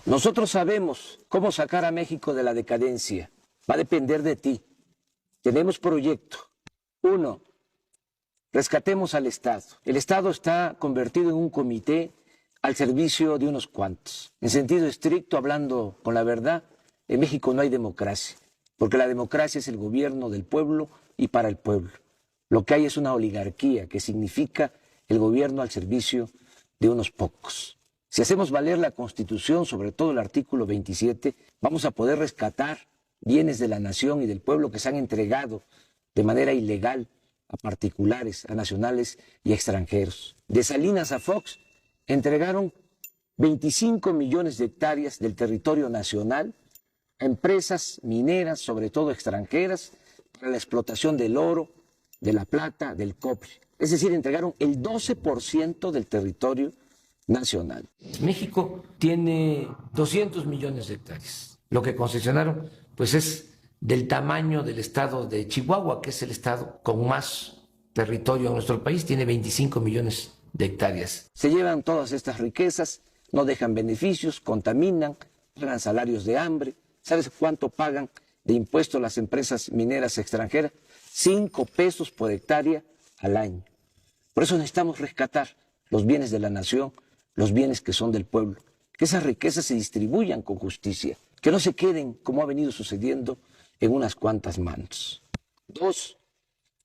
Nosotros sabemos cómo sacar a México de la decadencia. Va a depender de ti. Tenemos proyecto. 1. Rescatemos al Estado. El Estado está convertido en un comité al servicio de unos cuantos. En sentido estricto, hablando con la verdad, en México no hay democracia, porque la democracia es el gobierno del pueblo y para el pueblo. Lo que hay es una oligarquía, que significa el gobierno al servicio de unos pocos. Si hacemos valer la Constitución, sobre todo el artículo 27, vamos a poder rescatar bienes de la nación y del pueblo que se han entregado de manera ilegal a particulares, a nacionales y a extranjeros. De Salinas a Fox entregaron 25 millones de hectáreas del territorio nacional a empresas mineras, sobre todo extranjeras, para la explotación del oro, de la plata, del cobre. Es decir, entregaron el 12% del territorio nacional. México tiene 200 millones de hectáreas. Lo que concesionaron, pues es del tamaño del estado de Chihuahua, que es el estado con más territorio en nuestro país, tiene 25 millones de hectáreas. Se llevan todas estas riquezas, no dejan beneficios, contaminan, pagan salarios de hambre. ¿Sabes cuánto pagan de impuestos las empresas mineras extranjeras? 5 pesos por hectárea al año. Por eso necesitamos rescatar los bienes de la nación, los bienes que son del pueblo, que esas riquezas se distribuyan con justicia, que no se queden, como ha venido sucediendo, en unas cuantas manos. 2.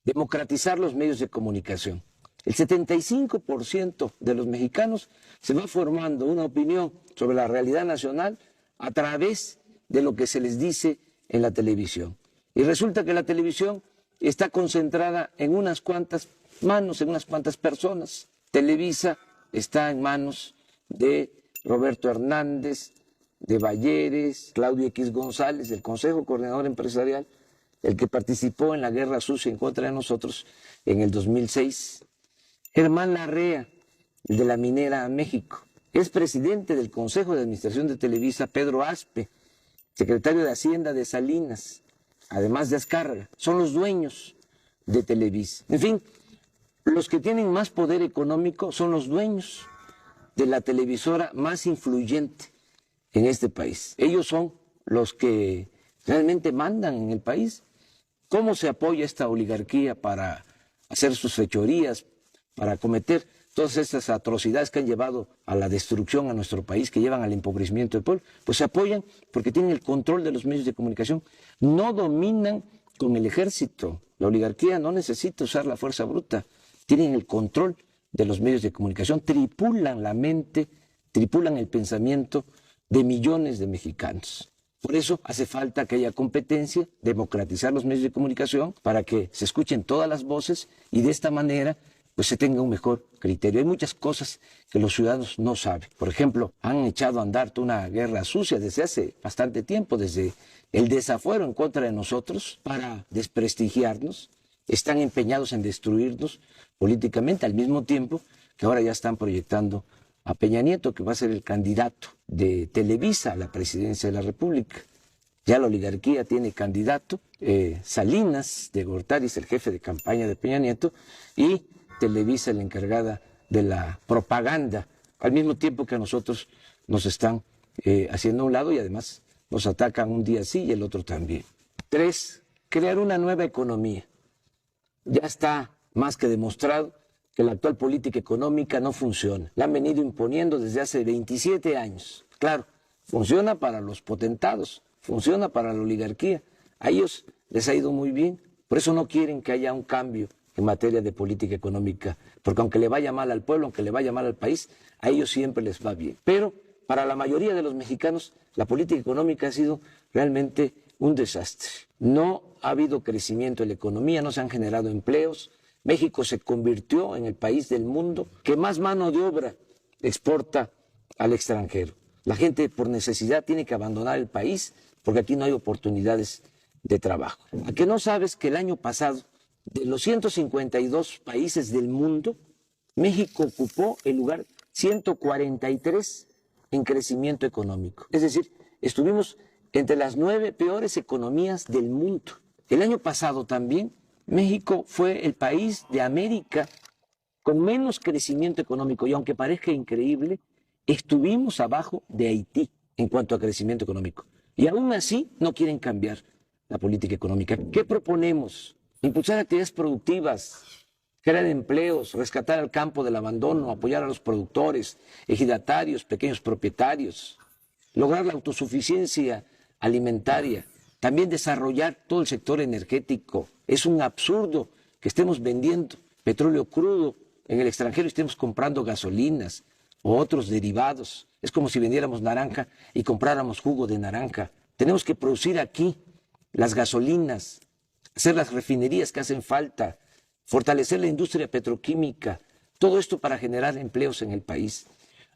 Democratizar los medios de comunicación. El 75% de los mexicanos se va formando una opinión sobre la realidad nacional a través de lo que se les dice en la televisión. Y resulta que la televisión está concentrada en unas cuantas manos, en unas cuantas personas. Televisa está en manos de Roberto Hernández, de Balleres, Claudio X González, del Consejo Coordinador Empresarial, el que participó en la guerra sucia en contra de nosotros en el 2006. Germán Larrea, el de la Minera México. Es presidente del Consejo de Administración de Televisa, Pedro Aspe, secretario de Hacienda de Salinas, además de Azcárraga. Son los dueños de Televisa. En fin, los que tienen más poder económico son los dueños de la televisora más influyente en este país. Ellos son los que realmente mandan en el país. ¿Cómo se apoya esta oligarquía para hacer sus fechorías, para cometer todas estas atrocidades que han llevado a la destrucción a nuestro país, que llevan al empobrecimiento del pueblo? Pues se apoyan porque tienen el control de los medios de comunicación. No dominan con el ejército. La oligarquía no necesita usar la fuerza bruta. Tienen el control de los medios de comunicación, tripulan la mente, tripulan el pensamiento de millones de mexicanos. Por eso hace falta que haya competencia, democratizar los medios de comunicación para que se escuchen todas las voces y de esta manera pues se tenga un mejor criterio. Hay muchas cosas que los ciudadanos no saben. Por ejemplo, han echado a andar toda una guerra sucia desde hace bastante tiempo, desde el desafuero en contra de nosotros para desprestigiarnos. Están empeñados en destruirnos políticamente, al mismo tiempo que ahora ya están proyectando a Peña Nieto, que va a ser el candidato de Televisa a la presidencia de la República. Ya la oligarquía tiene candidato, Salinas de Gortari es el jefe de campaña de Peña Nieto y Televisa la encargada de la propaganda, al mismo tiempo que a nosotros nos están haciendo a un lado y además nos atacan un día sí y el otro también. 3. Crear una nueva economía. Ya está más que demostrado que la actual política económica no funciona. La han venido imponiendo desde hace 27 años. Claro, funciona para los potentados, funciona para la oligarquía. A ellos les ha ido muy bien. Por eso no quieren que haya un cambio en materia de política económica. Porque aunque le vaya mal al pueblo, aunque le vaya mal al país, a ellos siempre les va bien. Pero para la mayoría de los mexicanos, la política económica ha sido realmente un desastre. No ha habido crecimiento en la economía, no se han generado empleos. México se convirtió en el país del mundo que más mano de obra exporta al extranjero. La gente por necesidad tiene que abandonar el país porque aquí no hay oportunidades de trabajo. ¿A qué no sabes que el año pasado, de los 152 países del mundo, México ocupó el lugar 143 en crecimiento económico? Es decir, estuvimos entre las 9 peores economías del mundo. El año pasado también México fue el país de América con menos crecimiento económico y aunque parezca increíble, estuvimos abajo de Haití en cuanto a crecimiento económico. Y aún así no quieren cambiar la política económica. ¿Qué proponemos? Impulsar actividades productivas, crear empleos, rescatar al campo del abandono, apoyar a los productores, ejidatarios, pequeños propietarios, lograr la autosuficiencia alimentaria, también desarrollar todo el sector energético. Es un absurdo que estemos vendiendo petróleo crudo en el extranjero y estemos comprando gasolinas o otros derivados. Es como si vendiéramos naranja y compráramos jugo de naranja. Tenemos que producir aquí las gasolinas, hacer las refinerías que hacen falta, fortalecer la industria petroquímica, todo esto para generar empleos en el país.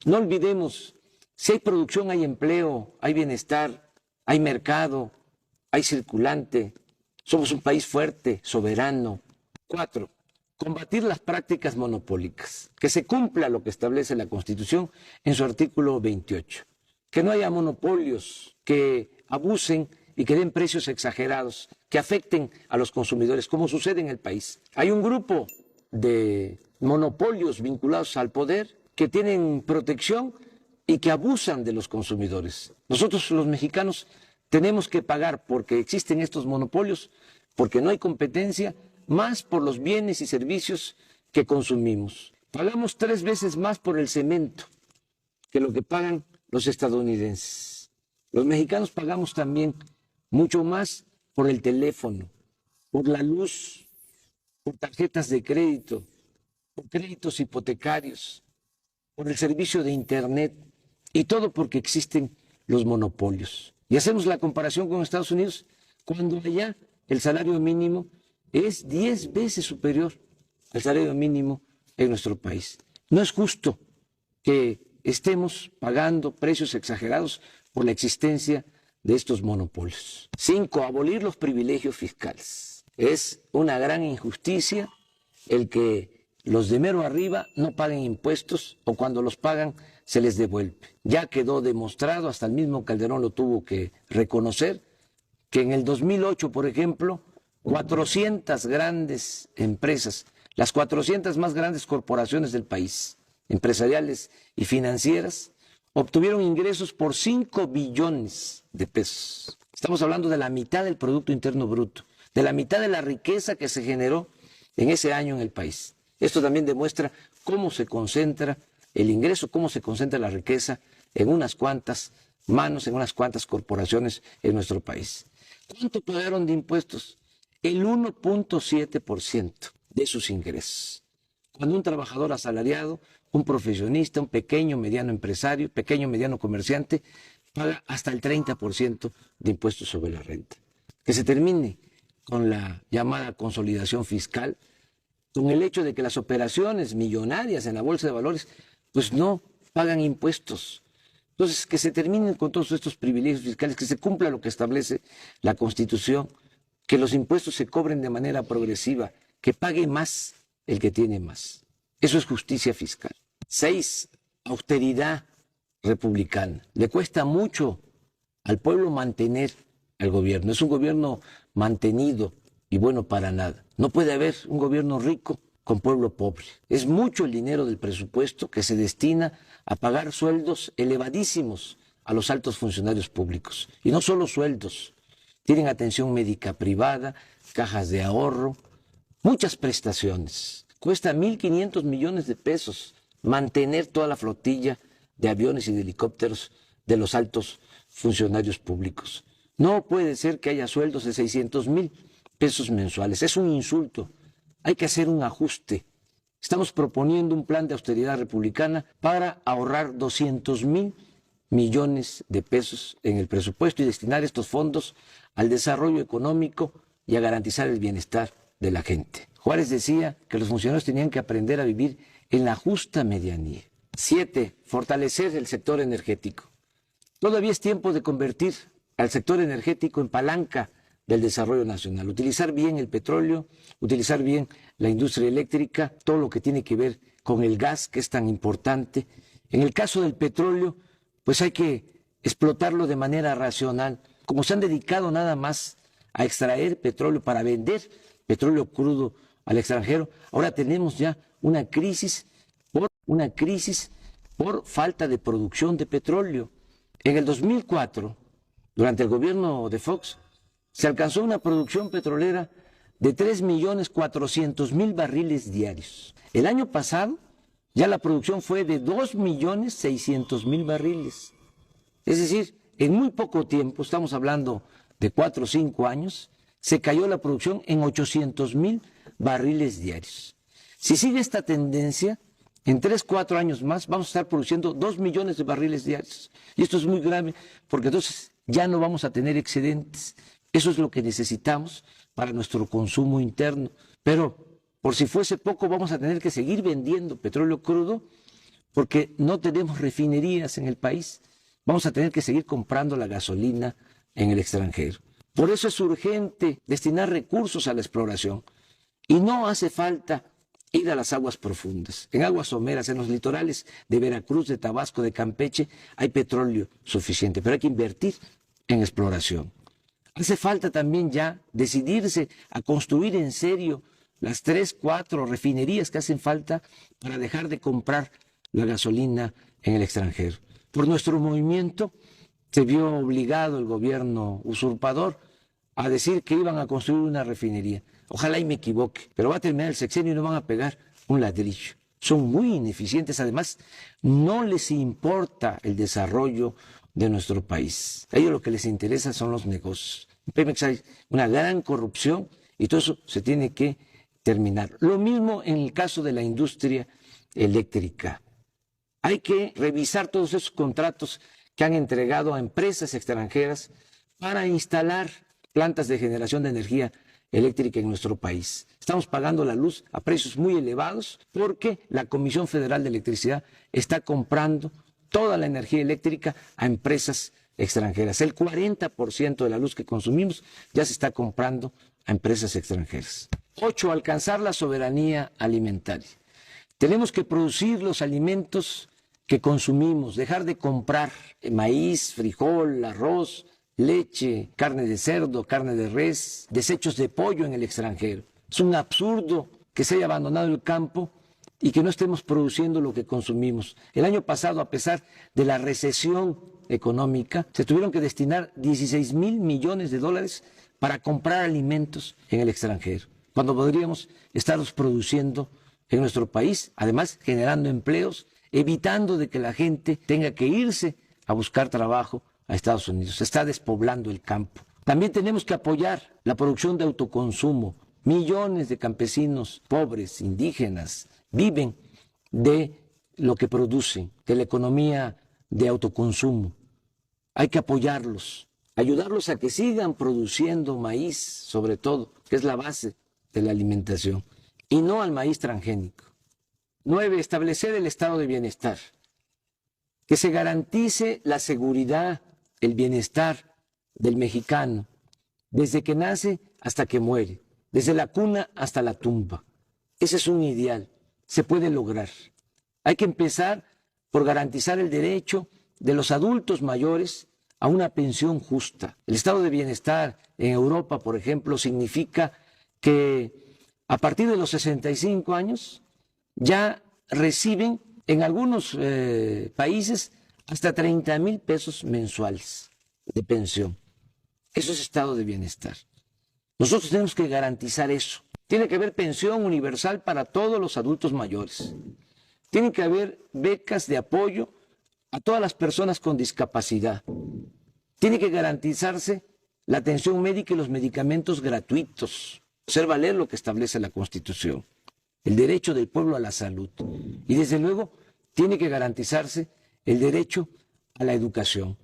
No olvidemos, si hay producción, hay empleo, hay bienestar, hay mercado, hay circulante. Somos un país fuerte, soberano. 4, combatir las prácticas monopólicas, que se cumpla lo que establece la Constitución en su artículo 28, que no haya monopolios que abusen y que den precios exagerados, que afecten a los consumidores, como sucede en el país. Hay un grupo de monopolios vinculados al poder que tienen protección y que abusan de los consumidores. Nosotros los mexicanos tenemos que pagar porque existen estos monopolios, porque no hay competencia, más por los bienes y servicios que consumimos. Pagamos 3 veces más por el cemento que lo que pagan los estadounidenses. Los mexicanos pagamos también mucho más por el teléfono, por la luz, por tarjetas de crédito, por créditos hipotecarios, por el servicio de Internet, y todo porque existen los monopolios. Y hacemos la comparación con Estados Unidos, cuando allá el salario mínimo es 10 veces superior al salario mínimo en nuestro país. No es justo que estemos pagando precios exagerados por la existencia de estos monopolios. 5, abolir los privilegios fiscales. Es una gran injusticia el que los de mero arriba no paguen impuestos o cuando los pagan se les devuelve. Ya quedó demostrado, hasta el mismo Calderón lo tuvo que reconocer, que en el 2008, por ejemplo, 400 grandes empresas, las 400 más grandes corporaciones del país, empresariales y financieras, obtuvieron ingresos por 5 billones de pesos. Estamos hablando de la mitad del Producto Interno Bruto, de la mitad de la riqueza que se generó en ese año en el país. Esto también demuestra cómo se concentra el ingreso, cómo se concentra la riqueza en unas cuantas manos, en unas cuantas corporaciones en nuestro país. ¿Cuánto pagaron de impuestos? El 1.7% de sus ingresos. Cuando un trabajador asalariado, un profesionista, un pequeño, mediano empresario, pequeño, mediano comerciante, paga hasta el 30% de impuestos sobre la renta. Que se termine con la llamada consolidación fiscal, con el hecho de que las operaciones millonarias en la bolsa de valores pues no pagan impuestos. Entonces, que se terminen con todos estos privilegios fiscales, que se cumpla lo que establece la Constitución, que los impuestos se cobren de manera progresiva, que pague más el que tiene más. Eso es justicia fiscal. 6, austeridad republicana. Le cuesta mucho al pueblo mantener al gobierno. Es un gobierno mantenido y bueno para nada. No puede haber un gobierno rico con pueblo pobre. Es mucho el dinero del presupuesto que se destina a pagar sueldos elevadísimos a los altos funcionarios públicos. Y no solo sueldos, tienen atención médica privada, cajas de ahorro, muchas prestaciones. Cuesta 1.500 millones de pesos mantener toda la flotilla de aviones y de helicópteros de los altos funcionarios públicos. No puede ser que haya sueldos de 600,000 pesos mensuales. Es un insulto. Hay que hacer un ajuste. Estamos proponiendo un plan de austeridad republicana para ahorrar 200,000 millones de pesos en el presupuesto y destinar estos fondos al desarrollo económico y a garantizar el bienestar de la gente. Juárez decía que los funcionarios tenían que aprender a vivir en la justa medianía. 7, fortalecer el sector energético. Todavía es tiempo de convertir al sector energético en palanca del desarrollo nacional, utilizar bien el petróleo, utilizar bien la industria eléctrica, todo lo que tiene que ver con el gas, que es tan importante. En el caso del petróleo, pues hay que explotarlo de manera racional. Como se han dedicado nada más a extraer petróleo para vender petróleo crudo al extranjero, ahora tenemos ya una crisis por falta de producción de petróleo. En el 2004, durante el gobierno de Fox, se alcanzó una producción petrolera de 3.400.000 barriles diarios. El año pasado ya la producción fue de 2.600.000 barriles. Es decir, en muy poco tiempo, estamos hablando de 4 o 5 años, se cayó la producción en 800.000 barriles diarios. Si sigue esta tendencia, en 3 o 4 años más vamos a estar produciendo 2 millones de barriles diarios. Y esto es muy grave porque entonces ya no vamos a tener excedentes. Eso es lo que necesitamos para nuestro consumo interno. Pero por si fuese poco, vamos a tener que seguir vendiendo petróleo crudo porque no tenemos refinerías en el país. Vamos a tener que seguir comprando la gasolina en el extranjero. Por eso es urgente destinar recursos a la exploración. Y no hace falta ir a las aguas profundas. En aguas someras, en los litorales de Veracruz, de Tabasco, de Campeche, hay petróleo suficiente, pero hay que invertir en exploración. Hace falta también ya decidirse a construir en serio las 3, 4 refinerías que hacen falta para dejar de comprar la gasolina en el extranjero. Por nuestro movimiento se vio obligado el gobierno usurpador a decir que iban a construir una refinería. Ojalá y me equivoque, pero va a terminar el sexenio y no van a pegar un ladrillo. Son muy ineficientes, además no les importa el desarrollo de nuestro país. A ellos lo que les interesa son los negocios. En Pemex hay una gran corrupción y todo eso se tiene que terminar. Lo mismo en el caso de la industria eléctrica. Hay que revisar todos esos contratos que han entregado a empresas extranjeras para instalar plantas de generación de energía eléctrica en nuestro país. Estamos pagando la luz a precios muy elevados porque la Comisión Federal de Electricidad está comprando toda la energía eléctrica a empresas extranjeras. El 40% de la luz que consumimos ya se está comprando a empresas extranjeras. 8. Alcanzar la soberanía alimentaria. Tenemos que producir los alimentos que consumimos, dejar de comprar maíz, frijol, arroz, leche, carne de cerdo, carne de res, desechos de pollo en el extranjero. Es un absurdo que se haya abandonado el campo y que no estemos produciendo lo que consumimos. El año pasado, a pesar de la recesión económica, se tuvieron que destinar 16,000 millones de dólares para comprar alimentos en el extranjero, cuando podríamos estarlos produciendo en nuestro país, además generando empleos, evitando de que la gente tenga que irse a buscar trabajo a Estados Unidos. Se está despoblando el campo. También tenemos que apoyar la producción de autoconsumo. Millones de campesinos pobres, indígenas, viven de lo que producen, de la economía de autoconsumo. Hay que apoyarlos, ayudarlos a que sigan produciendo maíz, sobre todo, que es la base de la alimentación, y no al maíz transgénico. 9. Establecer el estado de bienestar. Que se garantice la seguridad, el bienestar del mexicano, desde que nace hasta que muere, desde la cuna hasta la tumba. Ese es un ideal, se puede lograr. Hay que empezar por garantizar el derecho de los adultos mayores a una pensión justa. El estado de bienestar en Europa, por ejemplo, significa que a partir de los 65 años ya reciben en algunos países hasta 30,000 pesos mensuales de pensión. Eso es estado de bienestar. Nosotros tenemos que garantizar eso. Tiene que haber pensión universal para todos los adultos mayores. Tiene que haber becas de apoyo a todas las personas con discapacidad. Tiene que garantizarse la atención médica y los medicamentos gratuitos. Hacer valer lo que establece la Constitución. El derecho del pueblo a la salud. Y desde luego tiene que garantizarse el derecho a la educación.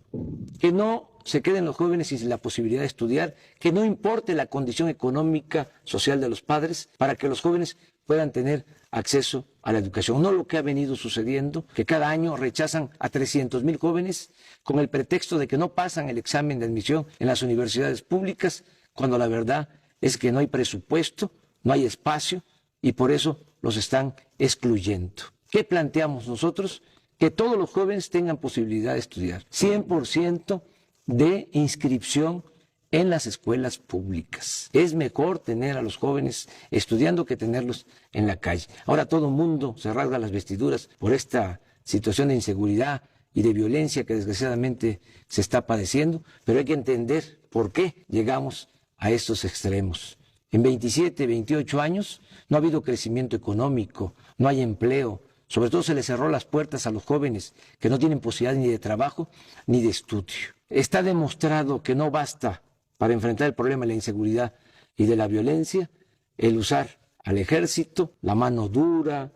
Que no se queden los jóvenes sin la posibilidad de estudiar, que no importe la condición económica, social de los padres, para que los jóvenes puedan tener acceso a la educación. No lo que ha venido sucediendo, que cada año rechazan a 300,000 jóvenes con el pretexto de que no pasan el examen de admisión en las universidades públicas, cuando la verdad es que no hay presupuesto, no hay espacio y por eso los están excluyendo. ¿Qué planteamos nosotros? Que todos los jóvenes tengan posibilidad de estudiar. 100% de inscripción en las escuelas públicas. Es mejor tener a los jóvenes estudiando que tenerlos en la calle. Ahora todo el mundo se rasga las vestiduras por esta situación de inseguridad y de violencia que desgraciadamente se está padeciendo, pero hay que entender por qué llegamos a estos extremos. En 27, 28 años no ha habido crecimiento económico, no hay empleo, sobre todo se les cerró las puertas a los jóvenes que no tienen posibilidad ni de trabajo ni de estudio. Está demostrado que no basta para enfrentar el problema de la inseguridad y de la violencia el usar al ejército, la mano dura,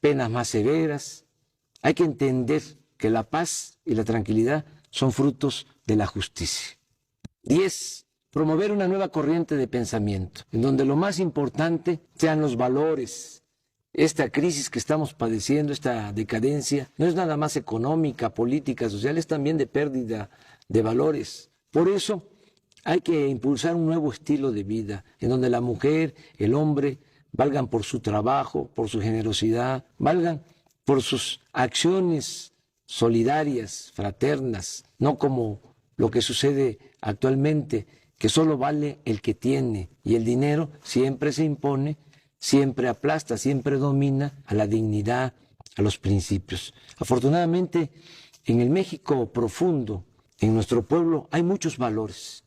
penas más severas. Hay que entender que la paz y la tranquilidad son frutos de la justicia. 10. Promover una nueva corriente de pensamiento, en donde lo más importante sean los valores. Esta crisis que estamos padeciendo, esta decadencia, no es nada más económica, política, social, es también de pérdida de valores. Por eso hay que impulsar un nuevo estilo de vida, en donde la mujer, el hombre, valgan por su trabajo, por su generosidad, valgan por sus acciones solidarias, fraternas, no como lo que sucede actualmente, que solo vale el que tiene y el dinero siempre se impone, siempre aplasta, siempre domina a la dignidad, a los principios. Afortunadamente, en el México profundo, en nuestro pueblo, hay muchos valores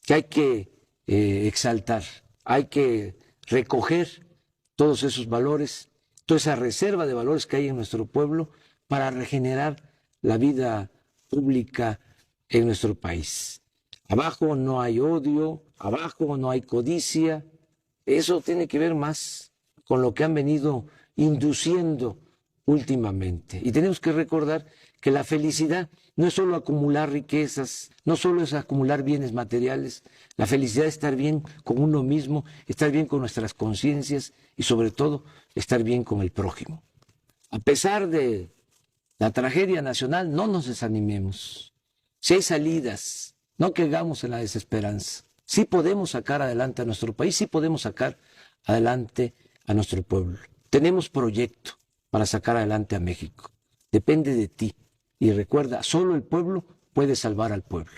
que hay que exaltar, hay que recoger todos esos valores, toda esa reserva de valores que hay en nuestro pueblo para regenerar la vida pública en nuestro país. Abajo no hay odio, abajo no hay codicia. Eso tiene que ver más con lo que han venido induciendo últimamente. Y tenemos que recordar que la felicidad no es solo acumular riquezas, no solo es acumular bienes materiales. La felicidad es estar bien con uno mismo, estar bien con nuestras conciencias y sobre todo estar bien con el prójimo. A pesar de la tragedia nacional, no nos desanimemos. Si hay salidas, no caigamos en la desesperanza. Sí podemos sacar adelante a nuestro país, sí podemos sacar adelante a nuestro pueblo. Tenemos proyecto para sacar adelante a México. Depende de ti. Y recuerda, solo el pueblo puede salvar al pueblo.